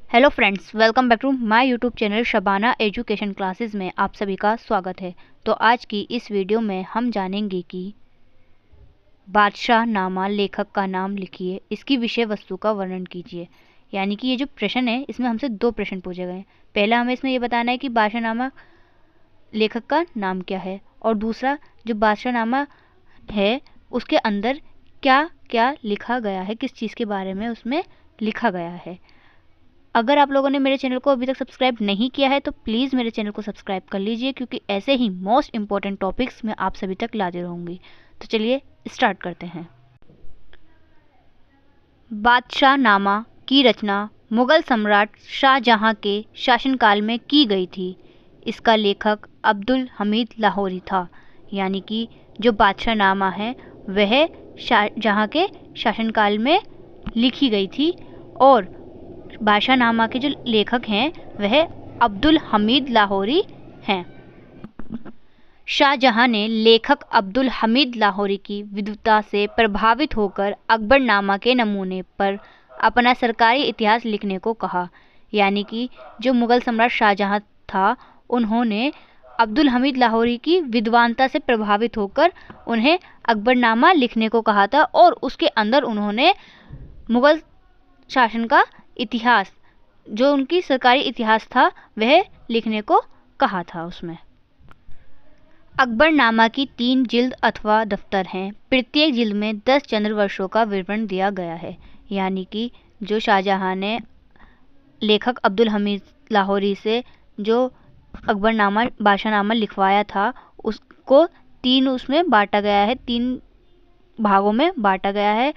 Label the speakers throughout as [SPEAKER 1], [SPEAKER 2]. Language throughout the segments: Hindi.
[SPEAKER 1] Hello friends, welcome back to my YouTube channel Shabana Education Classes में आप सभी का स्वागत है। तो आज की इस वीडियो में हम जानेंगे कि बादशाह नामा लेखक का नाम लिखिए, इसकी विषय वस्तु का वर्णन कीजिए। यानी कि ये जो प्रश्न है इसमें हमसे दो प्रश्न पूछे गए हैं। पहला हमें इसमें ये बताना है कि बादशाह नामा लेखक का नाम क्या है, और दूसरा जो बादशाह नामा है उसके अंदर क्या क्या लिखा गया है, किस चीज़ के बारे में उसमें लिखा गया है। अगर आप लोगों ने मेरे चैनल को अभी तक सब्सक्राइब नहीं किया है तो प्लीज़ मेरे चैनल को सब्सक्राइब कर लीजिए, क्योंकि ऐसे ही मोस्ट इम्पॉर्टेंट टॉपिक्स मैं आप सभी तक लाते रहूँगी। तो चलिए स्टार्ट करते हैं। बादशाह नामा की रचना मुग़ल सम्राट शाहजहां के शासनकाल में की गई थी। इसका लेखक अब्दुल हमीद लाहौरी था। यानी कि जो बादशाह नामा है वह शाहजहां के शासनकाल में लिखी गई थी, और बादशाह नामा के जो लेखक हैं वह अब्दुल हमीद लाहौरी हैं। शाहजहां ने लेखक अब्दुल हमीद लाहौरी की विद्वता से प्रभावित होकर अकबरनामा के नमूने पर अपना सरकारी इतिहास लिखने को कहा। यानी कि जो मुग़ल सम्राट शाहजहां था उन्होंने अब्दुल हमीद लाहौरी की विद्वानता से प्रभावित होकर उन्हें अकबरनामा लिखने को कहा था, और उसके अंदर उन्होंने मुग़ल शासन का इतिहास, जो उनकी सरकारी इतिहास था, वह लिखने को कहा था। उसमें अकबरनामा की 3 जिल्द अथवा दफ्तर हैं। प्रत्येक जिल्द में 10 चंद्र वर्षों का विवरण दिया गया है। यानी कि जो शाहजहां ने लेखक अब्दुल हमीद लाहौरी से जो अकबरनामा बादशाहनामा लिखवाया था उसको 3 उसमें बांटा गया है, 3 भागों में बांटा गया है।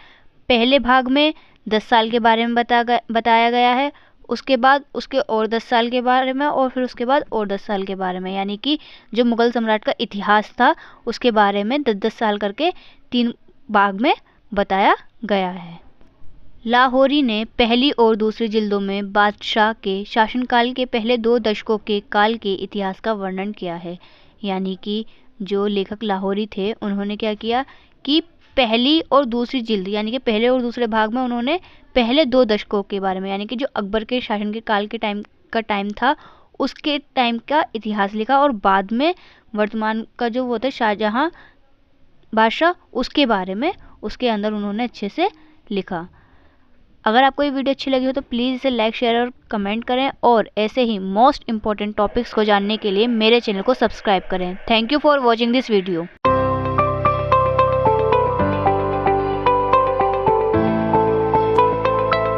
[SPEAKER 1] पहले भाग में 10 साल के बारे में बताया गया है, उसके बाद उसके और 10 साल के बारे में, और फिर उसके बाद और 10 साल के बारे में। यानी कि जो मुग़ल सम्राट का इतिहास था उसके बारे में 10-10 साल करके 3 भाग में बताया गया है। लाहौरी ने पहली और दूसरी जिल्दों में बादशाह के शासनकाल के पहले 2 दशकों के काल के इतिहास का वर्णन किया है। यानी कि जो लेखक लाहौरी थे उन्होंने क्या किया कि पहली और दूसरी जिल्द, यानी कि पहले और दूसरे भाग में उन्होंने पहले 2 दशकों के बारे में, यानी कि जो अकबर के शासन के काल के टाइम था उसके टाइम का इतिहास लिखा, और बाद में वर्तमान का जो वो थे शाहजहां बादशाह उसके बारे में उसके अंदर उन्होंने अच्छे से लिखा। अगर आपको ये वीडियो अच्छी लगी हो तो प्लीज़ इसे लाइक, शेयर और कमेंट करें, और ऐसे ही मोस्ट इम्पॉर्टेंट टॉपिक्स को जानने के लिए मेरे चैनल को सब्सक्राइब करें। Thank you for watching this video.